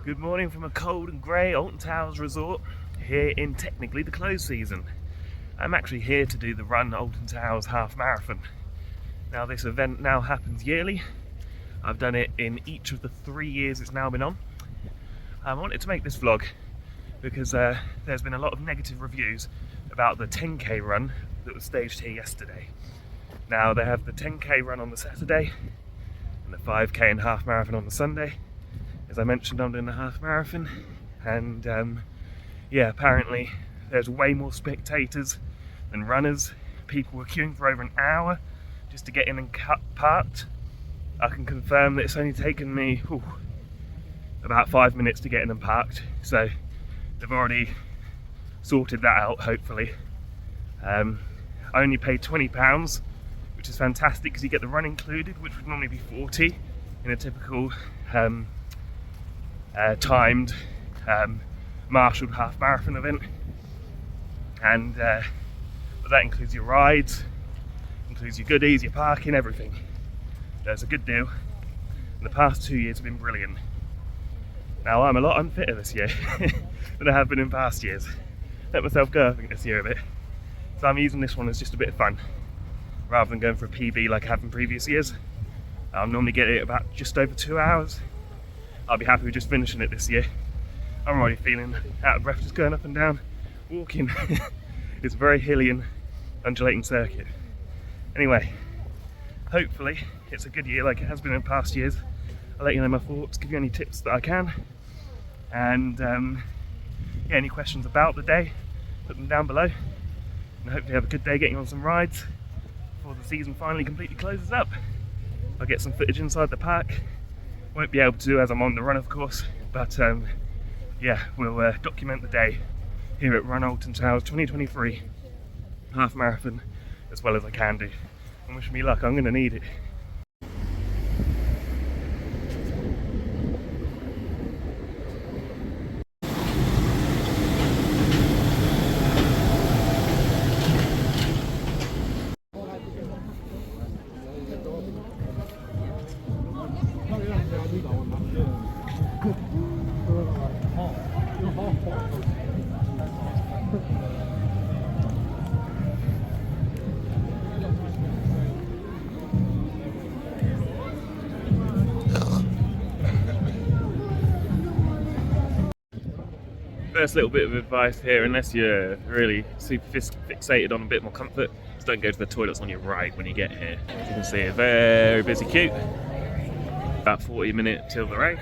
Good morning from a cold and grey Alton Towers resort here in technically the closed season. I'm actually here to do the Run Alton Towers half marathon. Now this event now happens yearly. I've done it in each of the 3 years it's now been on. I wanted to make this vlog because there's been a lot of negative reviews about the 10k run that was staged here yesterday. Now they have the 10k run on the Saturday and the 5k and half marathon on the Sunday. As I mentioned, I'm doing the half marathon, and yeah, apparently there's way more spectators than runners. People were queuing for over an hour just to get in and parked. I can confirm that it's only taken me about 5 minutes to get in and parked, so they've already sorted that out, hopefully. I only paid £20, which is fantastic because you get the run included, which would normally be 40 in a typical timed marshalled half marathon event, and but that includes your rides, includes your goodies, your parking, everything. There's a good deal, and the past 2 years have been brilliant. Now I'm a lot unfitter this year than I have been in past years. Let myself go I think this year a bit, so I'm using this one as just a bit of fun rather than going for a PB like I have in previous years. I'll normally get it about just over 2 hours. I'll be happy with just finishing it this year. I'm already feeling out of breath just going up and down, walking. It's a very hilly and undulating circuit. Anyway, hopefully it's a good year like it has been in past years. I'll let you know my thoughts, give you any tips that I can, and yeah, any questions about the day, put them down below, and hopefully have a good day getting on some rides before the season finally completely closes up. I'll get some footage inside the park. Won't be able to do as I'm on the run, of course, but yeah, we'll document the day here at Run Alton Towers 2023 half marathon as well as I can do. And wish me luck, I'm going to need it. First little bit of advice here, unless you're really super fixated on a bit more comfort, just don't go to the toilets on your right when you get here. As you can see, a very busy queue, about 40 minutes till the race.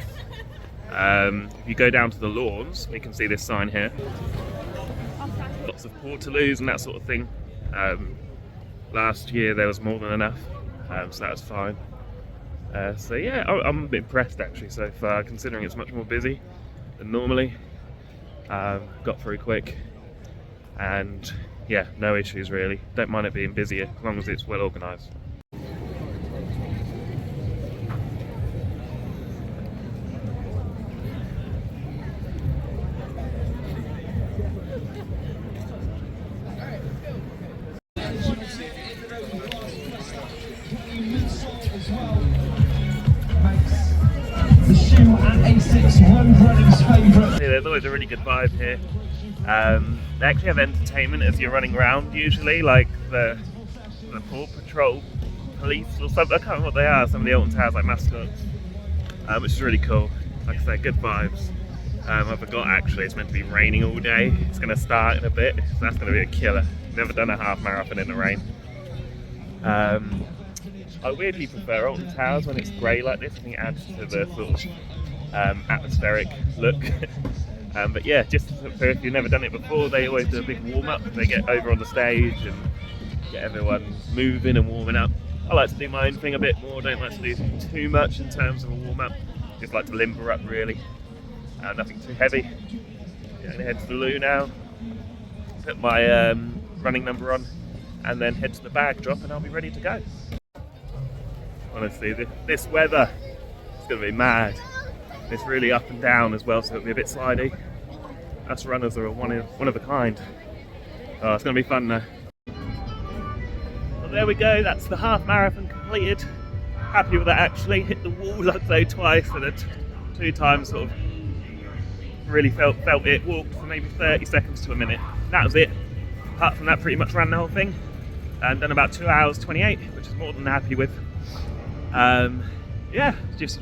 If you go down to the lawns, you can see this sign here. Lots of portaloos and that sort of thing. Last year there was more than enough, so that was fine. So yeah, I'm a bit impressed actually so far, considering it's much more busy than normally. Got through quick, and yeah, no issues really. Don't mind it being busier as long as it's well organised. There's always a really good vibe here. They actually have entertainment as you're running around usually, like the Paw Patrol police or something. I can't remember what they are, some of the Alton Towers like mascots, which is really cool. Like I say, good vibes. I forgot actually, it's meant to be raining all day. It's going to start in a bit, so that's going to be a killer. Never done a half marathon in the rain. I weirdly prefer Alton Towers when it's grey like this. I think it adds to the sort of atmospheric look. But yeah, just for if you've never done it before, they always do a big warm-up. They get over on the stage and get everyone moving and warming up. I like to do my own thing a bit more, don't like to do too much in terms of a warm-up. Just like to limber up really, nothing too heavy. Going to head to the loo now, put my running number on, and then head to the bag drop and I'll be ready to go. Honestly, this weather is going to be mad. It's really up and down as well, so it'll be a bit slidey. Us runners are one of a kind. Oh, it's going to be fun now. Well, there we go, that's the half marathon completed. Happy with that actually. Hit the wall, I'd say, twice, and 2 times sort of really felt it. Walked for maybe 30 seconds to a minute. That was it. Apart from that, pretty much ran the whole thing. And done about 2 hours 28, which is more than happy with. Yeah, just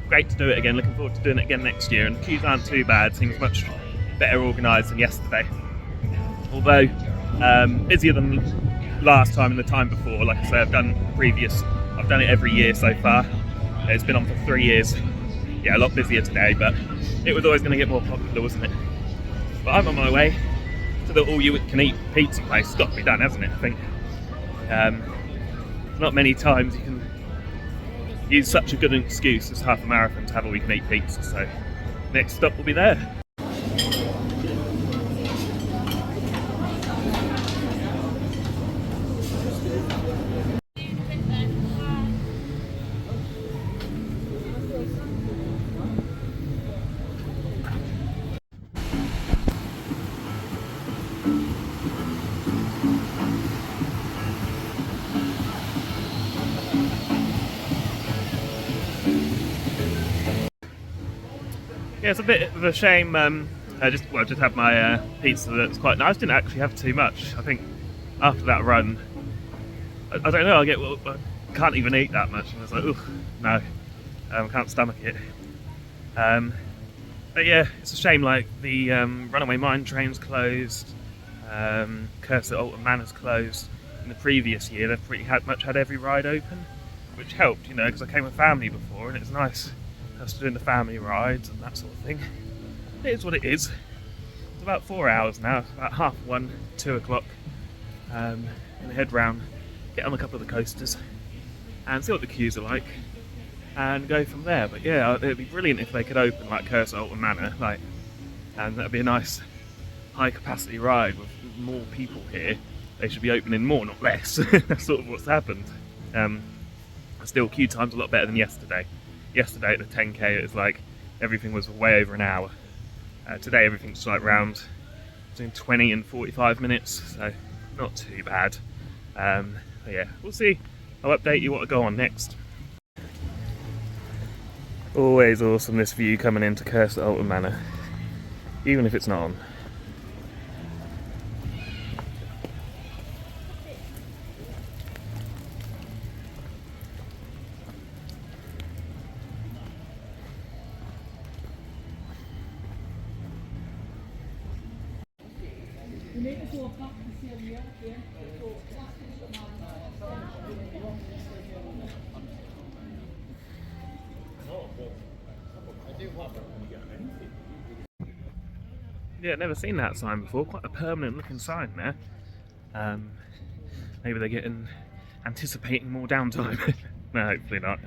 great to do it again. Looking forward to doing it again next year. And the queues aren't too bad. Seems much better organised than yesterday. Although busier than last time and the time before. Like I say, I've done it every year so far. It's been on for 3 years. Yeah, a lot busier today, but it was always going to get more popular, wasn't it? But I'm on my way to the all-you-can-eat pizza place. It's got to be done, hasn't it? I think. Not many times you can use such a good excuse as half a marathon to have all-you-can-eat pizza. So next stop will be there. Yeah, it's a bit of a shame. I just had my pizza that's quite nice. Didn't actually have too much. I think after that run, I don't know. I can't even eat that much, and I was like, ugh, no, can't stomach it. But yeah, it's a shame. Like the Runaway Mine Train's closed. Curse at Alton Manor's closed. In the previous year, they've pretty much had every ride open, which helped, you know, because I came with family before, and it's nice. Us doing the family rides and that sort of thing. It is what it is. It's about 4 hours now. It's about 1:30, 2 o'clock. And head round, get on a couple of the coasters, and see what the queues are like, and go from there. But yeah, it'd be brilliant if they could open like Curse at Alton Manor, and that'd be a nice high-capacity ride with more people here. They should be opening more, not less. That's sort of what's happened. Still, queue time's a lot better than yesterday. Yesterday at the 10k it was like everything was way over an hour. Today everything's like around between 20 and 45 minutes, so not too bad. But yeah, we'll see. I'll update you what I go on next. Always awesome, this view coming into Curse at Alton Manor, even if it's not on. Yeah, never seen that sign before. Quite a permanent looking sign there. Maybe they're anticipating more downtime. No, hopefully not.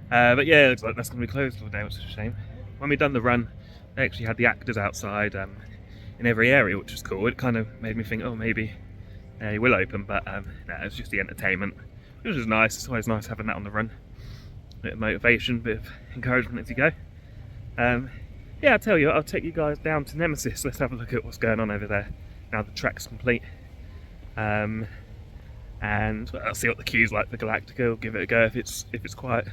But yeah, it looks like that's going to be closed all day, which is a shame. When we done the run, they actually had the actors outside in every area, which was cool. It kind of made me think, oh, maybe it will open, but no, it's just the entertainment, which is nice. It's always nice having that on the run. A bit of motivation, a bit of encouragement as you go. Yeah, I'll tell you, I'll take you guys down to Nemesis. Let's have a look at what's going on over there now the track's complete. And I'll see what the queue's like for Galactica. We'll give it a go if it's quiet.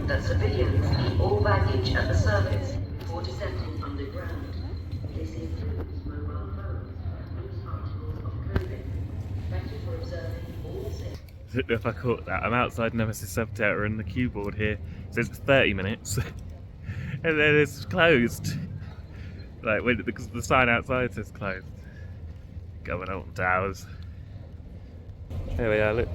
That civilians keep all baggage at the surface before descending underground. This includes mobile phones, loose articles of clothing. Thank you for observing all safety. I don't know if I caught that. I'm outside Nemesis Subterra and the queue board here says 30 minutes and then it's closed. Like, because the sign outside says closed. Going Alton Towers. There we are, look.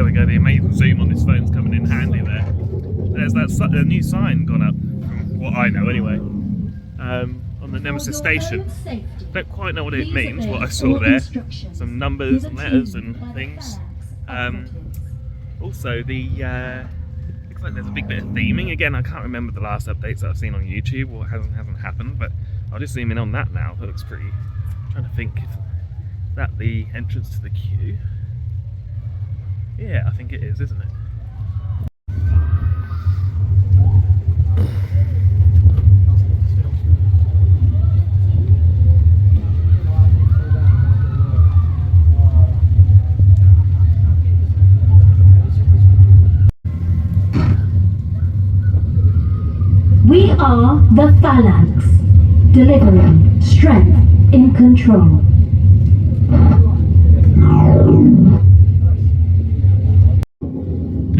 we go, the amazing zoom on this phone's coming in handy there. There's that a new sign gone up, from what I know anyway, on the Nemesis station. Don't quite know what it means, what I saw there. Some numbers and letters and things. Also, looks like there's a big bit of theming. Again, I can't remember the last updates that I've seen on YouTube, what hasn't happened, but I'll just zoom in on that now. That looks pretty. I'm trying to think, is that the entrance to the queue? Yeah, I think it is, isn't it? We are the Phalanx, delivering strength in control.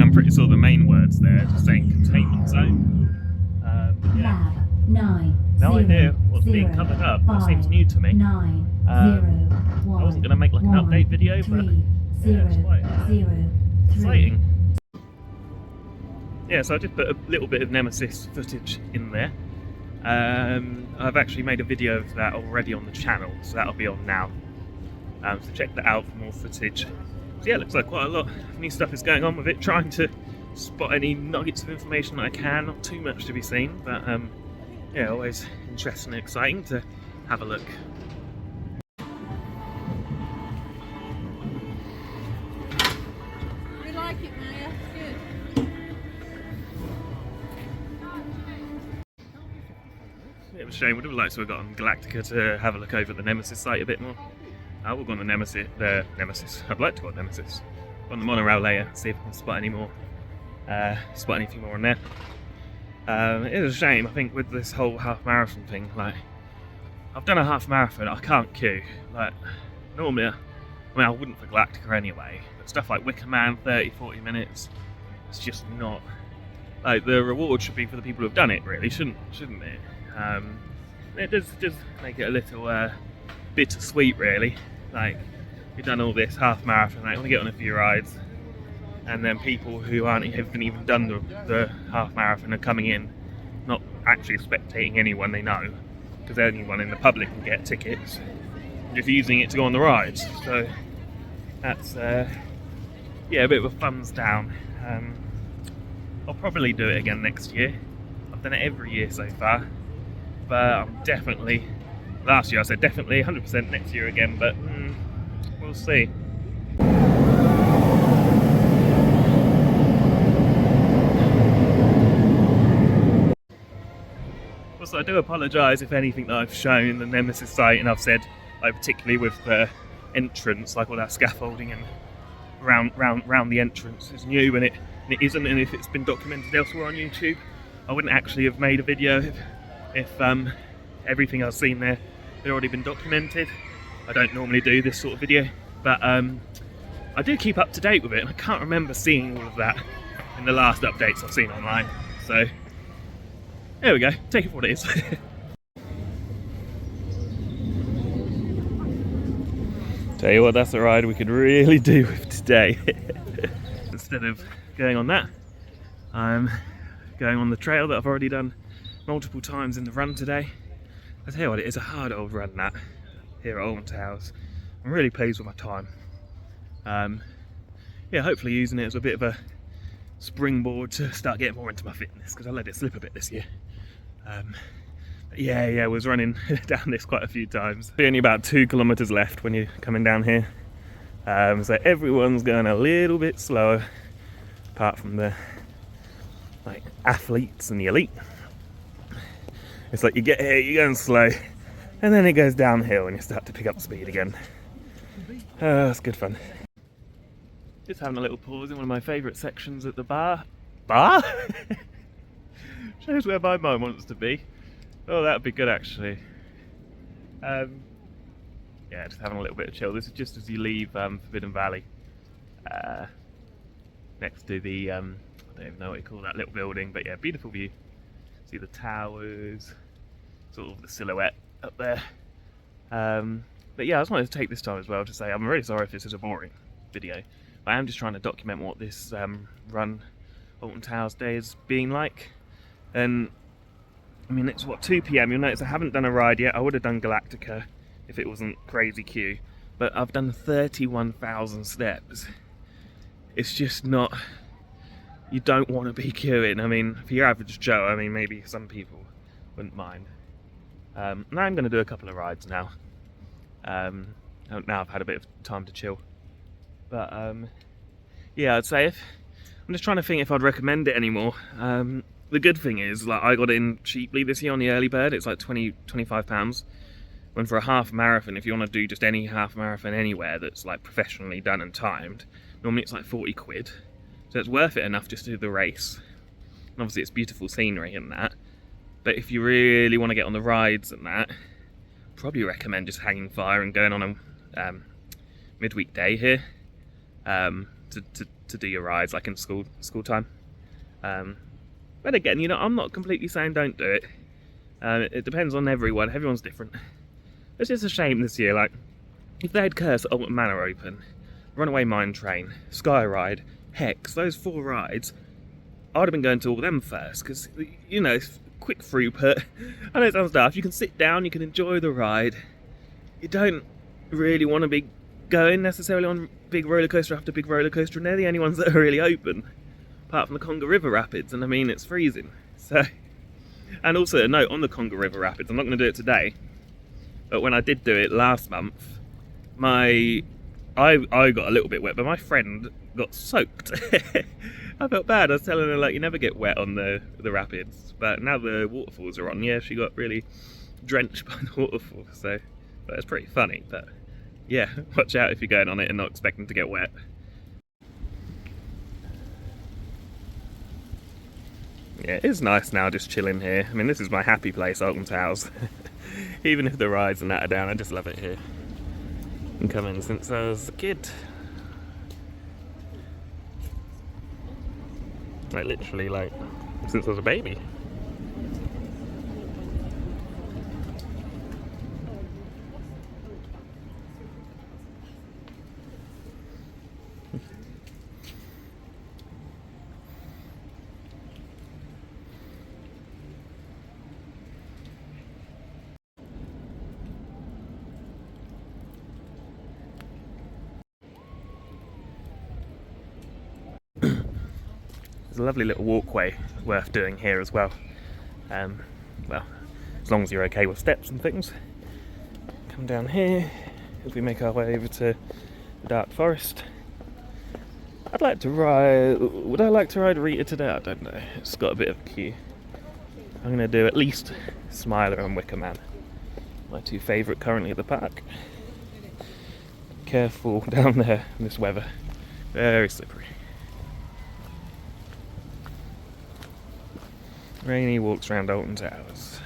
I'm pretty sure the main words there are saying containment zone. Yeah. Lab 9. No idea what's being covered up. That seems new to me. I wasn't going to make like an update video, but yeah, it's quite exciting. Yeah, so I just put a little bit of Nemesis footage in there. I've actually made a video of that already on the channel, so that'll be on now. So check that out for more footage. So yeah, it looks like quite a lot of new stuff is going on with it, trying to spot any nuggets of information that I can, not too much to be seen, but yeah, always interesting and exciting to have a look. We like it, Maya. Good. Bit of a shame, would have liked to have got on Galactica to have a look over the Nemesis site a bit more. I will go on the Nemesis, I'd like to go on Nemesis. Go on the monorail layer, see if I can spot any more, spot anything more on there. It is a shame, I think, with this whole half marathon thing. Like, I've done a half marathon, I can't queue. Like, normally, I mean, I wouldn't for Galactica anyway, but stuff like Wicker Man, 30-40 minutes, it's just not. Like, the reward should be for the people who've done it, really, shouldn't it? It does make it a little bittersweet, really. Like, you've done all this half marathon, like, I want to get on a few rides, and then people who haven't even done the half marathon are coming in, not actually spectating anyone they know, because anyone in the public can get tickets, just using it to go on the rides. So that's yeah, a bit of a thumbs down. I'll probably do it again next year. I've done it every year so far, but I'm definitely, last year I said definitely 100% next year again, but we'll see. Also, I do apologise if anything that I've shown the Nemesis site and I've said, like, particularly with the entrance, like all that scaffolding and round the entrance is new, and it isn't, and if it's been documented elsewhere on YouTube, I wouldn't actually have made a video if everything I've seen there had already been documented. I don't normally do this sort of video, but I do keep up to date with it, and I can't remember seeing all of that in the last updates I've seen online. So there we go, take it for what it is. Tell you what, that's a ride we could really do with today. Instead of going on that, I'm going on the trail that I've already done multiple times in the run today. I tell you what, it is a hard old run, that, here at Alton Towers. I'm really pleased with my time. Yeah, hopefully using it as a bit of a springboard to start getting more into my fitness, because I let it slip a bit this year. Yeah, I was running down this quite a few times. Only about 2 kilometers left when you're coming down here. So everyone's going a little bit slower, apart from the like athletes and the elite. It's like you get here, you're going slow, and then it goes downhill and you start to pick up speed again. It's good fun. Just having a little pause in one of my favourite sections at the bar. Bar? Shows where my mind wants to be. Oh, that would be good, actually. Yeah, just having a little bit of chill. This is just as you leave Forbidden Valley. Next to the, I don't even know what you call that little building, but yeah, beautiful view. See the towers, sort of the silhouette up there. But yeah, I just wanted to take this time as well to say I'm really sorry if this is a boring video. I am just trying to document what this run Alton Towers day has been like. And I mean, it's what, 2 PM. You'll notice I haven't done a ride yet. I would have done Galactica if it wasn't crazy queue, but I've done 31,000 steps. It's just not, you don't want to be queuing. I mean, for your average Joe, I mean, maybe some people wouldn't mind. Now I'm going to do a couple of rides now. Now I've had a bit of time to chill. But yeah, I'd say I'm just trying to think if I'd recommend it anymore. The good thing is, like, I got in cheaply this year on the early bird. It's like £25. When for a half marathon, if you want to do just any half marathon anywhere that's like professionally done and timed, normally it's like 40 quid. So it's worth it enough just to do the race. And obviously it's beautiful scenery and that. But if you really want to get on the rides and that, probably recommend just hanging fire and going on a midweek day here to do your rides like in school time. But again, you know, I'm not completely saying don't do it. It depends on everyone. Everyone's different. It's just a shame this year, like, if they had Curse at Alton Manor open, Runaway Mine Train, Sky Ride, Hex, those 4 rides, I'd have been going to all of them first, because, you know, it's quick throughput. I know it sounds daft. You can sit down, you can enjoy the ride. You don't really want to be going necessarily on big roller coaster after big roller coaster, and they're the only ones that are really open, apart from the Conga River Rapids, and I mean, it's freezing. So, and also a note on the Conga River Rapids, I'm not going to do it today, but when I did do it last month, I got a little bit wet, but my friend got soaked. I felt bad. I was telling her, like, you never get wet on the rapids, but now the waterfalls are on, yeah, she got really drenched by the waterfall. So, but it's pretty funny. But yeah, watch out if you're going on it and not expecting to get wet. Yeah, it is nice now just chilling here. I mean, this is my happy place, Alton Towers. Even if the rides and that are down, I just love it here. Been coming since I was a kid. Like, literally, like, since I was a baby. There's a lovely little walkway worth doing here as well. Well, as long as you're okay with steps and things. Come down here as we make our way over to the Dark Forest. I'd like to ride... Would I like to ride Rita today? I don't know. It's got a bit of a queue. I'm going to do at least Smiler and Wicker Man. My 2 favourite currently at the park. Careful down there in this weather. Very slippery. Rainy walks around Alton Towers.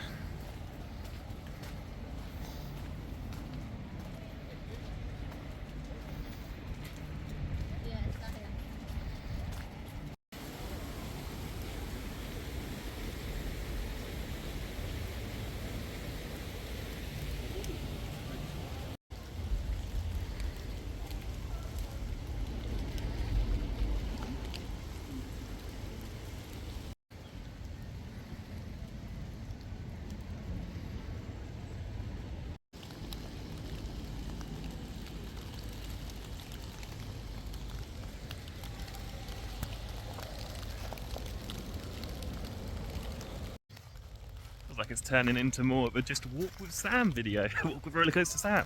Like it's turning into more of a just walk with Sam video, walk with Roller Coaster Sam.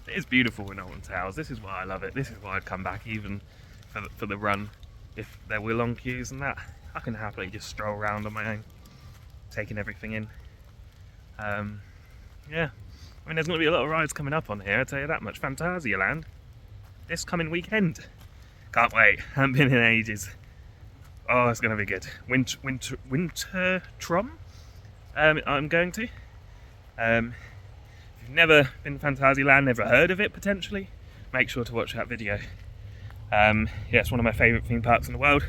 It is beautiful in Alton Towers. This is why I love it. This is why I'd come back even for the run if there were long queues and that. I can happily just stroll around on my own, taking everything in. Yeah, I mean, there's going to be a lot of rides coming up on here, I'll tell you that much. Phantasialand this coming weekend. Can't wait. Haven't been in ages. Oh, it's going to be good. Winter Trom. I'm going to. If you've never been to Phantasialand, never heard of it potentially, make sure to watch that video. Yeah, it's one of my favourite theme parks in the world,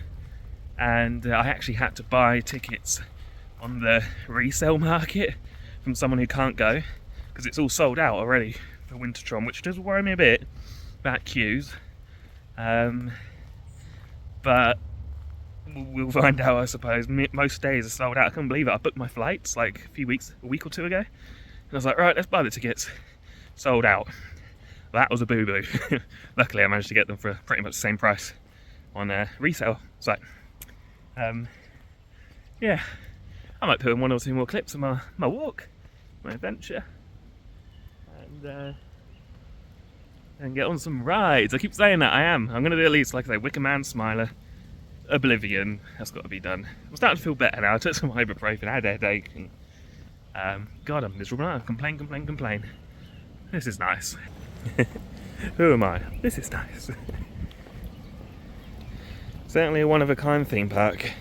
and I actually had to buy tickets on the resale market from someone who can't go because it's all sold out already for Wintertron, which does worry me a bit about queues. But we'll find out, I suppose. Most days are sold out. I can't believe it. I booked my flights like a week or two ago, and I was like, right, let's buy the tickets. Sold out. That was a boo-boo. Luckily I managed to get them for pretty much the same price on a resale site. Yeah, I might put in 1 or 2 more clips of my walk, my adventure, and get on some rides. I keep saying that, I'm going to do at least, like I say, Wicker Man, Smiler, Oblivion. That's got to be done. I'm starting to feel better now. I took some ibuprofen, I had a headache, and God, I'm miserable now. Complain. This is nice. Who am I? This is nice. Certainly a one-of-a-kind theme park.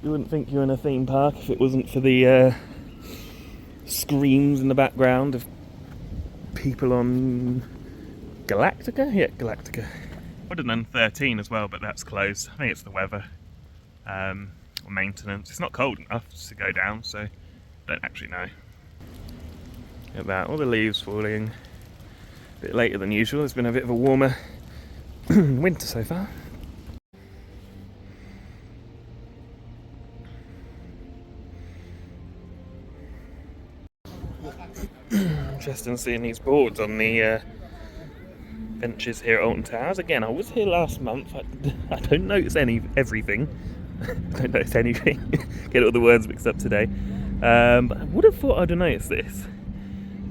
You wouldn't think you're in a theme park if it wasn't for the screams in the background of people on Galactica? Yeah, Galactica. I would have done 13 as well, but that's closed. I think it's the weather or maintenance. It's not cold enough to go down, so I don't actually know. Look at that, all the leaves falling. A bit later than usual. There's been a bit of a warmer winter so far. Interesting seeing these boards on the benches here at Alton Towers. Again, I was here last month. I don't notice everything. I don't notice anything. Get all the words mixed up today. But I would have thought I'd have noticed this.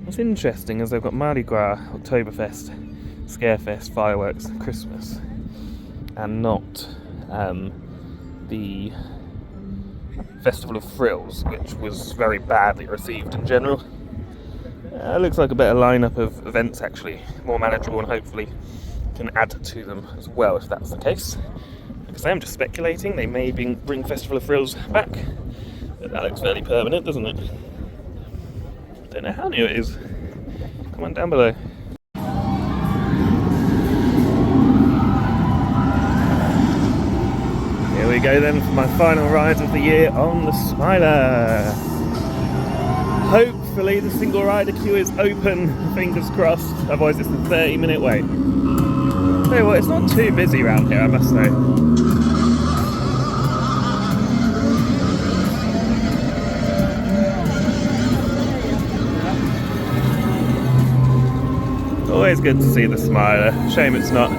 What's interesting is they've got Mardi Gras, Oktoberfest, Scarefest, fireworks, Christmas, and not the Festival of Thrills, which was very badly received in general. It looks like a better lineup of events, actually, more manageable, and hopefully can add to them as well if that's the case. Because I am just speculating, they may bring Festival of Thrills back, but that looks fairly permanent, doesn't it? Don't know how new it is. Comment down below. Here we go then for my final ride of the year on the Smiler. Hopefully the single rider queue is open, fingers crossed, otherwise it's a 30-minute wait. Tell you what, it's not too busy around here, I must say. Always good to see the Smiler. Shame it's not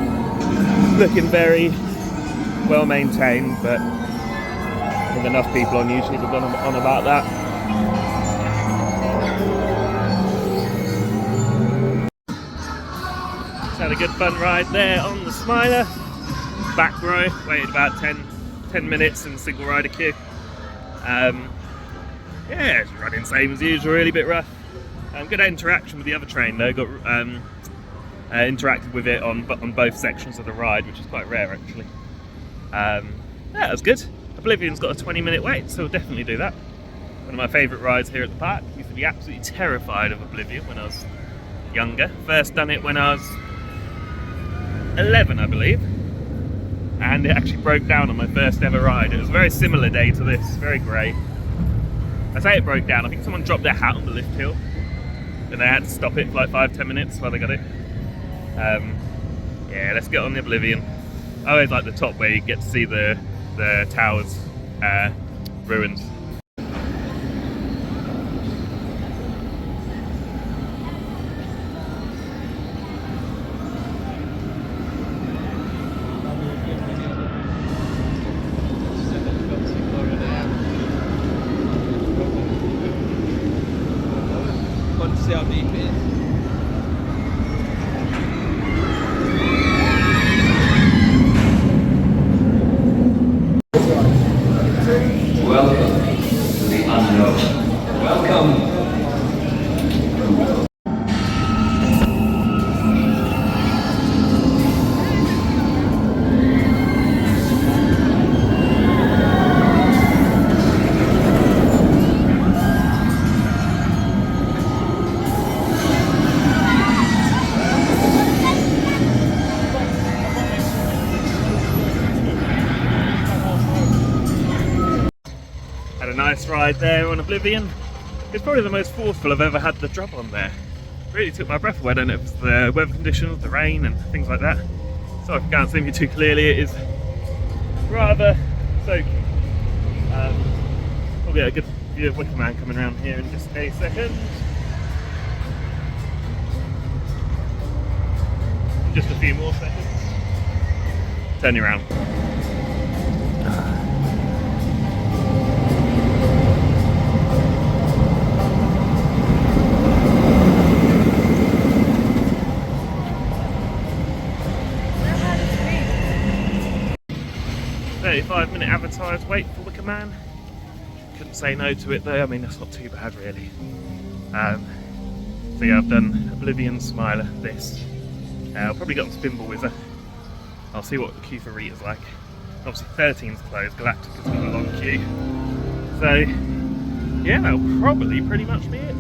looking very well maintained, but I think enough people on YouTube have gone on about that. Just had a good fun ride there on the Smiler. Back row, waited about 10 minutes in the single rider queue. Yeah, just running same as usual, really a bit rough. Good interaction with the other train though, got interacted with it on both sections of the ride, which is quite rare actually. Yeah, that was good. Oblivion's got a 20-minute wait, so we'll definitely do that. One of my favourite rides here at the park. Used to be absolutely terrified of Oblivion when I was younger. First done it when I was 11, I believe. And it actually broke down on my first ever ride. It was a very similar day to this, very grey. I say it broke down, I think someone dropped their hat on the lift hill and they had to stop it for like 5-10 minutes while they got it. Yeah, let's get on the Oblivion. I always like the top where you get to see the tower's ruins. See how deep it is. Welcome to the unknown. Welcome. Had a nice ride there on Oblivion. It's probably the most forceful I've ever had the drop on there. Really took my breath away. I don't know if it's the weather conditions, the rain and things like that. Sorry if you can't see me too clearly, it is rather soaking. We'll get a good view of Wicker Man coming around here in just a second. Just a few more seconds. Turn you around. "35-minute advertised wait for Wicker Man." Couldn't say no to it though. I mean, that's not too bad really. So yeah, I've done Oblivion, Smiler, this. I've probably got Spinball Wizard. I'll see what the queue for Rita's like. Obviously 13's closed, Galactica's got a long queue. So yeah, that'll probably pretty much be it.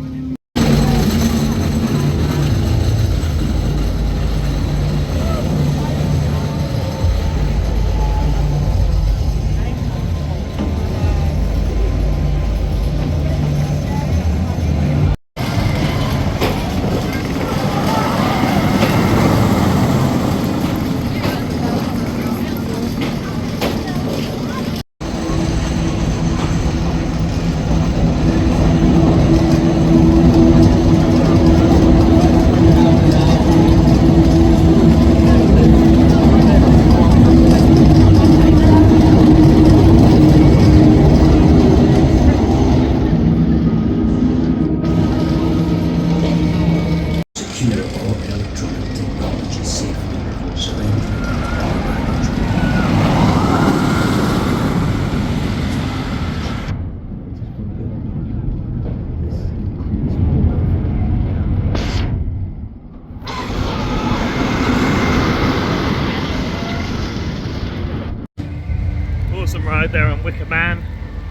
Awesome ride there on Wicker Man.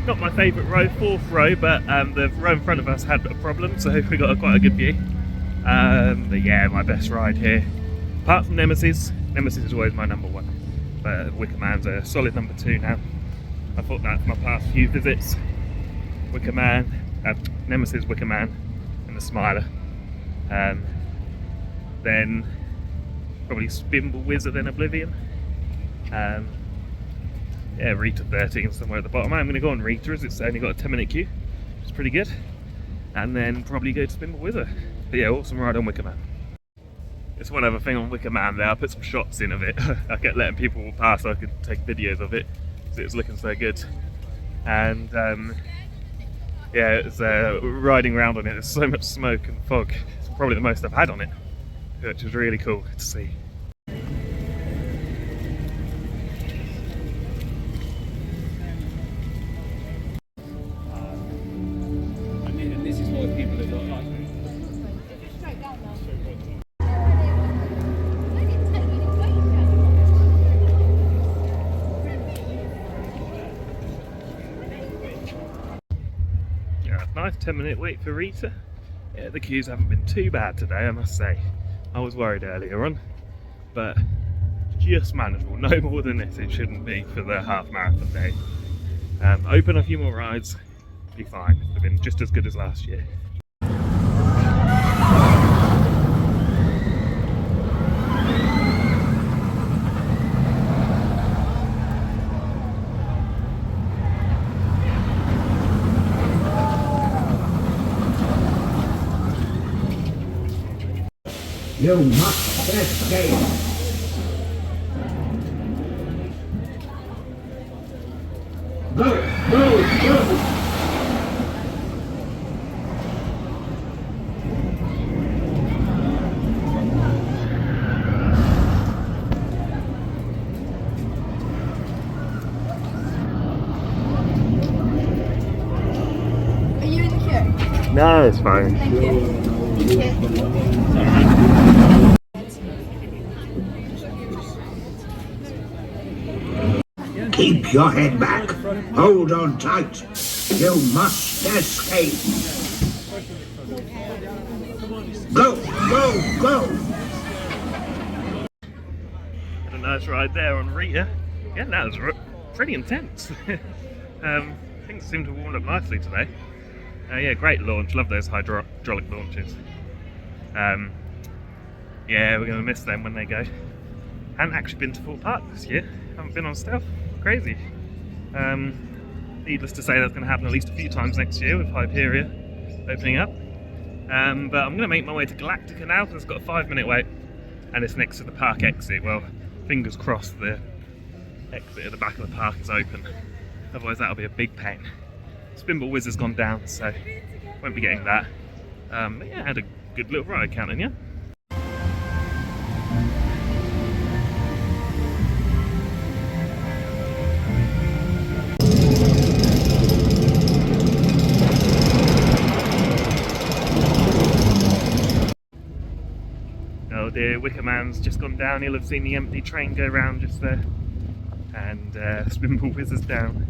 Not my favourite row, 4th row, but the row in front of us had a problem, so we got quite a good view. But yeah, my best ride here. Apart from Nemesis. Nemesis is always my number 1. But Wicker Man's a solid number 2 now. I thought that for my past few visits. Wicker Man, Nemesis, Wicker Man, and the Smiler. Then probably Spinball Wizard, then Oblivion. Yeah, Rita 13 somewhere at the bottom. I'm going to go on Rita as it's only got a 10-minute queue. It's pretty good. And then probably go to Spinball Wizard. But yeah, awesome ride on Wicker Man. There's one other thing on Wicker Man there. I put some shots in of it. I kept letting people walk past so I could take videos of it because it was looking so good. And yeah, it's riding around on it. There's so much smoke and fog. It's probably the most I've had on it, which was really cool to see. Nice 10-minute wait for Rita. Yeah, the queues haven't been too bad today, I must say. I was worried earlier on, but just manageable. No more than this it shouldn't be for the half marathon day. Open a few more rides, be fine. They've been just as good as last year. You must escape. Go, go, go! Are you in the queue? No, it's fine. Thank you. Keep your head back. Hold on tight. You must escape. Go, go, go! Had a nice ride there on Rita. Yeah, that was pretty intense. Things seem to have warmed up nicely today. Yeah, great launch. Love those hydraulic launches. Yeah, we're going to miss them when they go. Hadn't actually been to Fort Park this year. Haven't been on Stealth. Crazy. Needless to say, that's going to happen at least a few times next year with Hyperia opening up. But I'm going to make my way to Galactica now because it's got a 5-minute wait, and it's next to the park exit. Well, fingers crossed the exit at the back of the park is open. Otherwise, that'll be a big pain. Spinball Whiz has gone down, so won't be getting that. But yeah, I had a good little ride, Cannon, yeah? Oh dear, Wicker Man's just gone down. He'll have seen the empty train go round just there. And Spinball Whiz is down.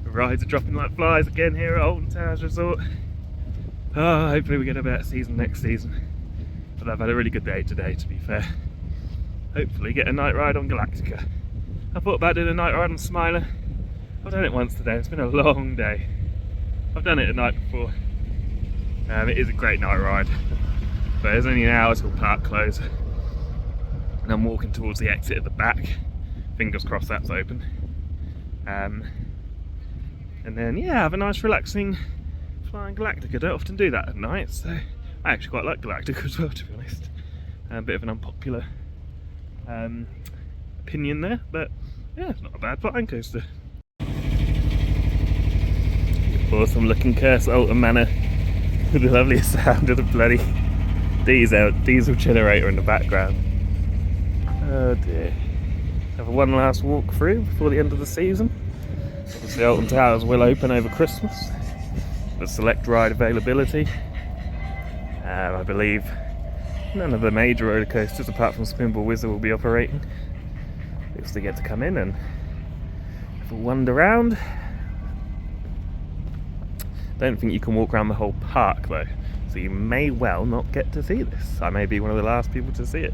The rides are dropping like flies again here at Alton Towers Resort. Oh, hopefully we get a better season next season. But I've had a really good day today, to be fair. Hopefully get a night ride on Galactica. I thought about doing a night ride on Smiler. I've done it once today. It's been a long day. I've done it at night before. It is a great night ride. But there's only an hour till park close. And I'm walking towards the exit at the back. Fingers crossed that's open. And then, yeah, have a nice relaxing flying Galactica. Don't often do that at night, so I actually quite like Galactica as well, to be honest. A bit of an unpopular opinion there, but yeah, it's not a bad flying coaster. Awesome looking Curse Alton Manor with the loveliest sound of the bloody diesel generator in the background. Oh dear. Have one last walk through before the end of the season. Obviously Alton Towers will open over Christmas with select ride availability. I believe none of the major roller coasters apart from Spinball Wizard will be operating. At least they get to come in and have a wander around. Don't think you can walk around the whole park though, so you may well not get to see this. I may be one of the last people to see it.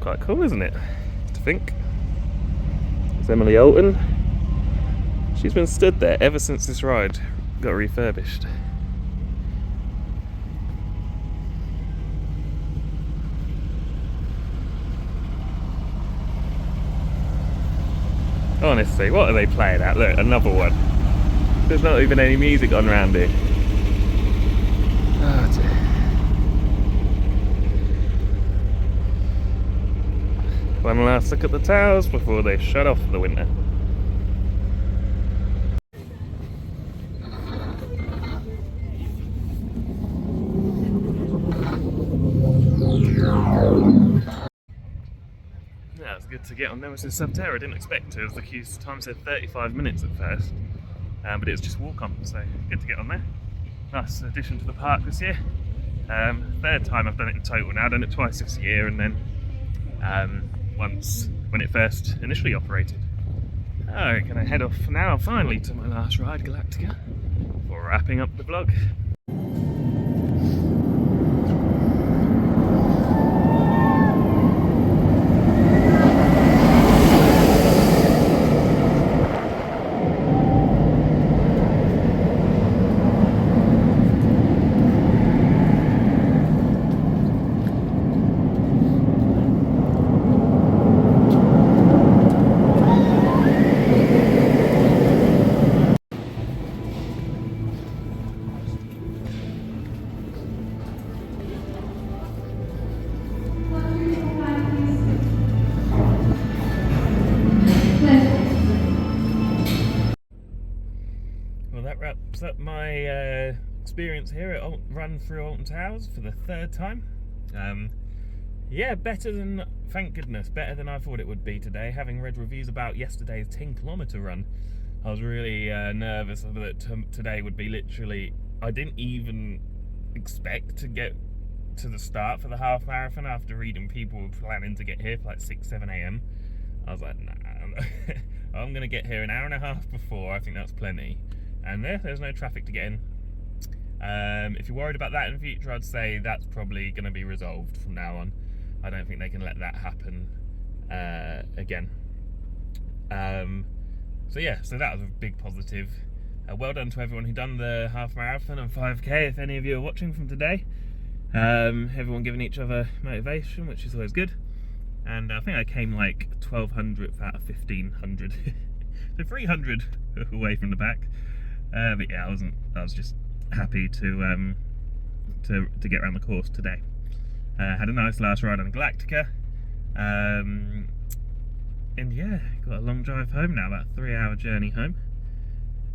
Quite cool, isn't it? To think. There's Emily Alton. She's been stood there ever since this ride got refurbished. Honestly, what are they playing at? Look, another one. There's not even any music on around here. Oh dear. One last look at the towers before they shut off for the winter. Yeah, it's good to get on Nemesis Subterra. I didn't expect to, as the queue time said 35 minutes at first. But it was just walk on, so good to get on there. Nice addition to the park this year. Third time I've done it in total now. I've done it twice this year, and then once when it first initially operated. Alright, gonna head off now finally to my last ride, Galactica, before wrapping up the vlog. Wraps up my experience here at run through Alton Towers for the third time. Yeah, better than, thank goodness, better than I thought it would be today. Having read reviews about yesterday's 10-kilometre run, I was really nervous that today would be literally, I didn't even expect to get to the start for the half marathon after reading people were planning to get here for like 6-7 a.m. I was like, nah, I'm going to get here an hour and a half before. I think that's plenty. And there's no traffic to get in. If you're worried about that in the future, I'd say that's probably going to be resolved from now on. I don't think they can let that happen again. So yeah, so that was a big positive. Well done to everyone who done the half marathon and 5k, if any of you are watching from today. Everyone giving each other motivation, which is always good. And I think I came like 1200th out of 1500, so 300 away from the back. But yeah, I was just happy to get around the course today. Had a nice last ride on Galactica, and yeah, got a long drive home now, about a 3-hour journey home.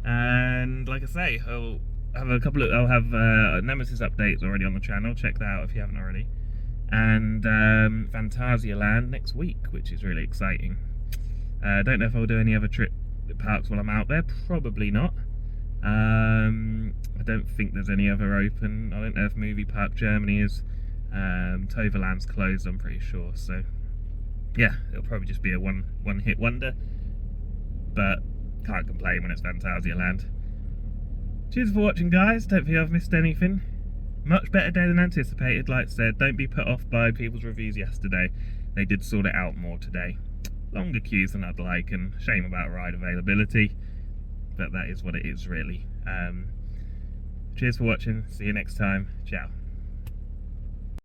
And like I say, I'll have Nemesis updates already on the channel. Check that out if you haven't already. And Fantasia Land next week, which is really exciting. Don't know if I'll do any other parks while I'm out there. Probably not. I don't think there's any other open. I don't know if Movie Park Germany is. Toverland's closed, I'm pretty sure. So yeah, it'll probably just be a one-hit wonder. But can't complain when it's Fantasia Land. Cheers for watching, guys. Don't think I've missed anything. Much better day than anticipated, like I said. Don't be put off by people's reviews yesterday. They did sort it out more today. Longer queues than I'd like, and shame about ride availability. But that is what it is, really. Cheers for watching. See you next time. Ciao.